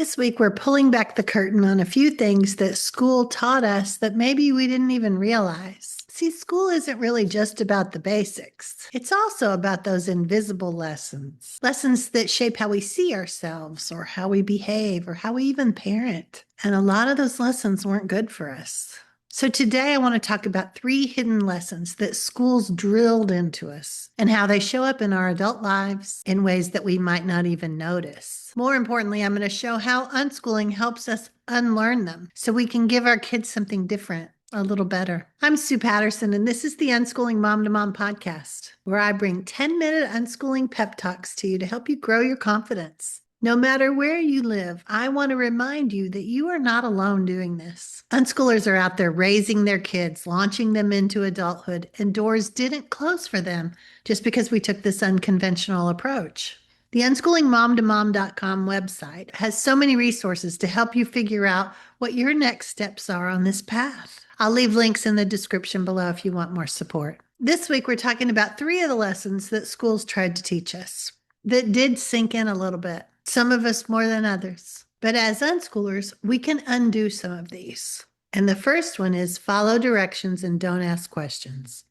This week, we're pulling back the curtain on a few things that school taught us that maybe we didn't even realize. See, school isn't really just about the basics. It's also about those invisible lessons, lessons that shape how we see ourselves or how we behave or how we even parent. And a lot of those lessons weren't good for us. So today I want to talk about 3 hidden lessons that schools drilled into us and how they show up in our adult lives in ways that we might not even notice. More importantly, I'm going to show how unschooling helps us unlearn them so we can give our kids something different, a little better. I'm Sue Patterson, and this is the Unschooling Mom to Mom podcast, where I bring 10-minute unschooling pep talks to you to help you grow your confidence. No matter where you live, I want to remind you that you are not alone doing this. Unschoolers are out there raising their kids, launching them into adulthood, and doors didn't close for them just because we took this unconventional approach. The unschoolingmomtomom.com website has so many resources to help you figure out what your next steps are on this path. I'll leave links in the description below if you want more support. This week, we're talking about 3 of the lessons that schools tried to teach us that did sink in a little bit. Some of us more than others. But as unschoolers, we can undo some of these. And the first one is follow directions and don't ask questions.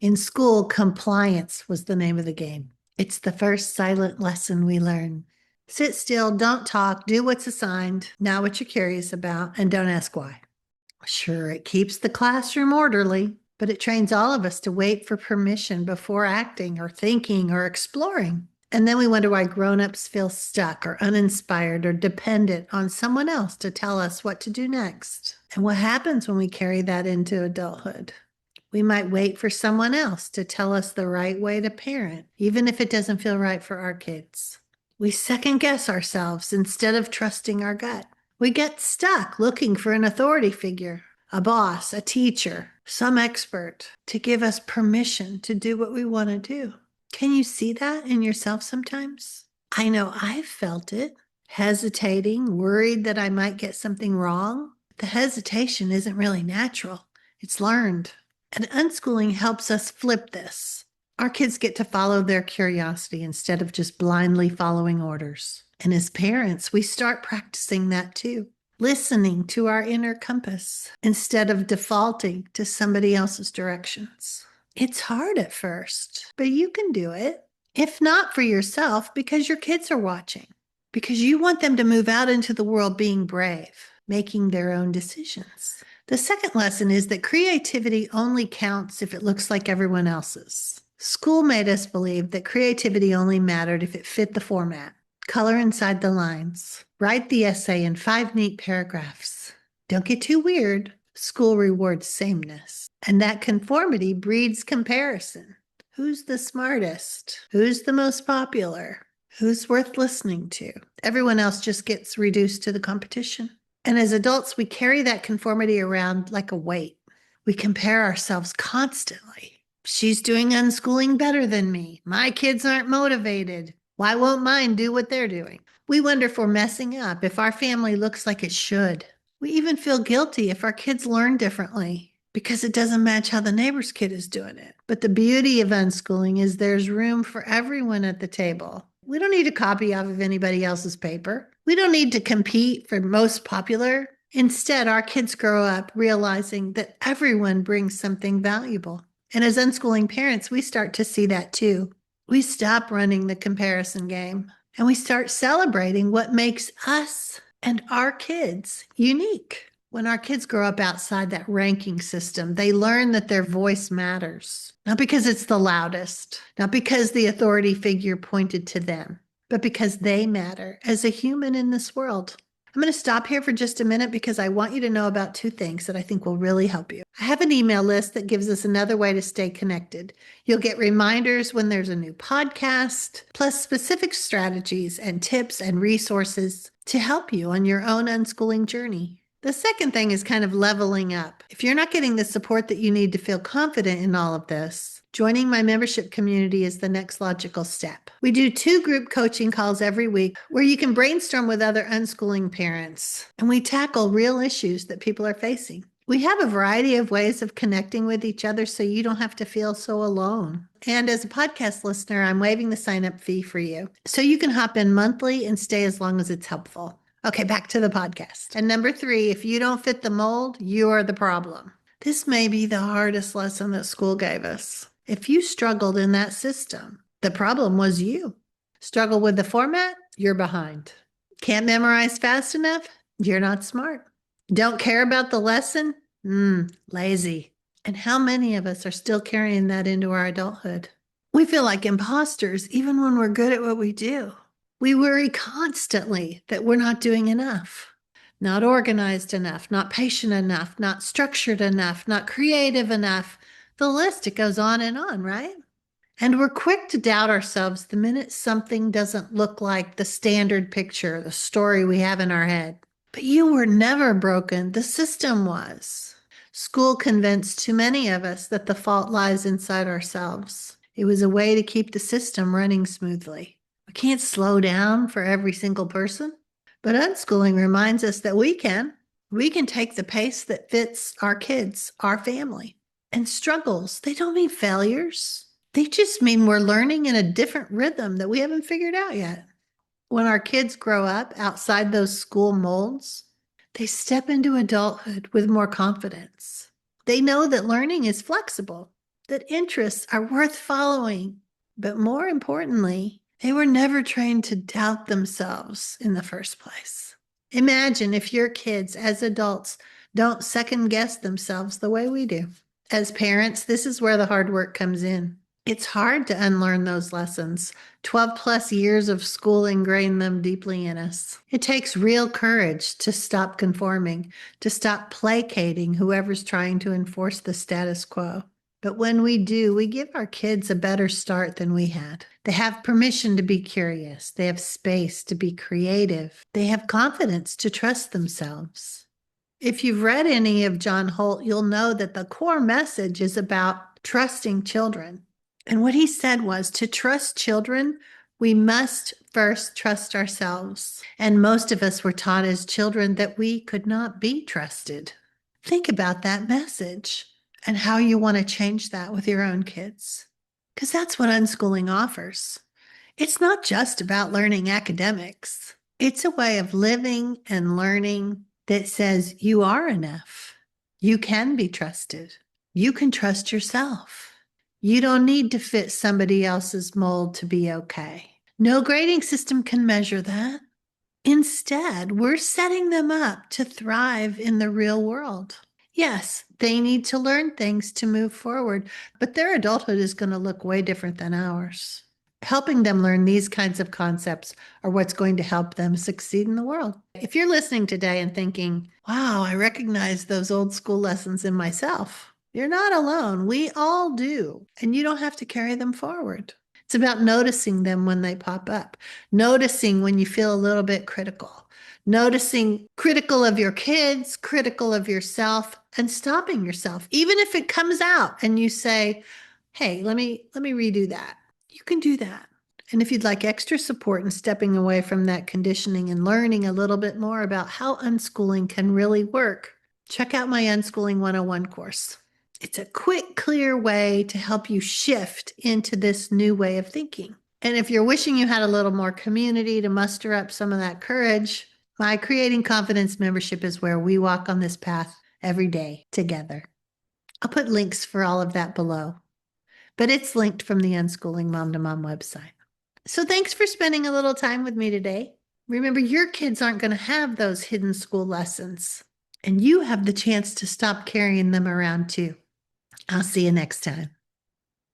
In school, compliance was the name of the game. It's the first silent lesson we learn. Sit still, don't talk, do what's assigned, not what you're curious about, and don't ask why. Sure, it keeps the classroom orderly, but it trains all of us to wait for permission before acting or thinking or exploring. And then we wonder why grown-ups feel stuck or uninspired or dependent on someone else to tell us what to do next. And what happens when we carry that into adulthood? We might wait for someone else to tell us the right way to parent, even if it doesn't feel right for our kids. We second-guess ourselves instead of trusting our gut. We get stuck looking for an authority figure, a boss, a teacher, some expert to give us permission to do what we want to do. Can you see that in yourself sometimes? I know I've felt it, hesitating, worried that I might get something wrong. The hesitation isn't really natural. It's learned. And unschooling helps us flip this. Our kids get to follow their curiosity instead of just blindly following orders. And as parents, we start practicing that too. Listening to our inner compass instead of defaulting to somebody else's directions. It's hard at first, but you can do it. If not for yourself, because your kids are watching. Because you want them to move out into the world being brave, making their own decisions. The second lesson is that creativity only counts if it looks like everyone else's. School made us believe that creativity only mattered if it fit the format. Color inside the lines. Write the essay in 5 neat paragraphs. Don't get too weird. School rewards sameness. And that conformity breeds comparison. Who's the smartest? Who's the most popular? Who's worth listening to? Everyone else just gets reduced to the competition. And as adults, we carry that conformity around like a weight. We compare ourselves constantly. She's doing unschooling better than me. My kids aren't motivated. Why won't mine do what they're doing? We wonder if we're messing up, if our family looks like it should. We even feel guilty if our kids learn differently because it doesn't match how the neighbor's kid is doing it. But the beauty of unschooling is there's room for everyone at the table. We don't need to copy off of anybody else's paper. We don't need to compete for most popular. Instead, our kids grow up realizing that everyone brings something valuable. And as unschooling parents, we start to see that too. We stop running the comparison game and we start celebrating what makes us and our kids unique. When our kids grow up outside that ranking system, they learn that their voice matters. Not because it's the loudest, not because the authority figure pointed to them, but because they matter as a human in this world. I'm going to stop here for just a minute because I want you to know about 2 things that I think will really help you. I have an email list that gives us another way to stay connected. You'll get reminders when there's a new podcast, plus specific strategies and tips and resources to help you on your own unschooling journey. The second thing is kind of leveling up. If you're not getting the support that you need to feel confident in all of this, joining my membership community is the next logical step. We do 2 group coaching calls every week where you can brainstorm with other unschooling parents, and we tackle real issues that people are facing. We have a variety of ways of connecting with each other so you don't have to feel so alone. And as a podcast listener, I'm waiving the sign-up fee for you, so you can hop in monthly and stay as long as it's helpful. Okay, back to the podcast. And number 3, if you don't fit the mold, you are the problem. This may be the hardest lesson that school gave us. If you struggled in that system, the problem was you. Struggle with the format, you're behind. Can't memorize fast enough, you're not smart. Don't care about the lesson, lazy. And how many of us are still carrying that into our adulthood? We feel like imposters even when we're good at what we do. We worry constantly that we're not doing enough, not organized enough, not patient enough, not structured enough, not creative enough. The list, it goes on, right? And we're quick to doubt ourselves the minute something doesn't look like the standard picture, the story we have in our head. But you were never broken. The system was. School convinced too many of us that the fault lies inside ourselves. It was a way to keep the system running smoothly. We can't slow down for every single person, but unschooling reminds us that we can. We can take the pace that fits our kids, our family. And struggles, they don't mean failures. They just mean we're learning in a different rhythm that we haven't figured out yet. When our kids grow up outside those school molds, they step into adulthood with more confidence. They know that learning is flexible, that interests are worth following, but more importantly, they were never trained to doubt themselves in the first place. Imagine if your kids as adults don't second guess themselves the way we do. As parents, this is where the hard work comes in. It's hard to unlearn those lessons. 12 plus years of school ingrained them deeply in us. It takes real courage to stop conforming, to stop placating whoever's trying to enforce the status quo. But when we do, we give our kids a better start than we had. They have permission to be curious. They have space to be creative. They have confidence to trust themselves. If you've read any of John Holt, you'll know that the core message is about trusting children. And what he said was to trust children, we must first trust ourselves. And most of us were taught as children that we could not be trusted. Think about that message and how you want to change that with your own kids. Because that's what unschooling offers. It's not just about learning academics. It's a way of living and learning that says you are enough. You can be trusted. You can trust yourself. You don't need to fit somebody else's mold to be okay. No grading system can measure that. Instead, we're setting them up to thrive in the real world. Yes, they need to learn things to move forward, but their adulthood is going to look way different than ours. Helping them learn these kinds of concepts are what's going to help them succeed in the world. If you're listening today and thinking, wow, I recognize those old school lessons in myself, you're not alone. We all do, and you don't have to carry them forward. It's about noticing them when they pop up, noticing when you feel a little bit critical, noticing critical of your kids, critical of yourself, and stopping yourself. Even if it comes out and you say, hey, let me redo that. You can do that. And if you'd like extra support in stepping away from that conditioning and learning a little bit more about how unschooling can really work, check out my Unschooling 101 course. It's a quick, clear way to help you shift into this new way of thinking. And if you're wishing you had a little more community to muster up some of that courage, my Creating Confidence membership is where we walk on this path every day together. I'll put links for all of that below, but it's linked from the Unschooling Mom to Mom website. So thanks for spending a little time with me today. Remember, your kids aren't going to have those hidden school lessons, and you have the chance to stop carrying them around too. I'll see you next time.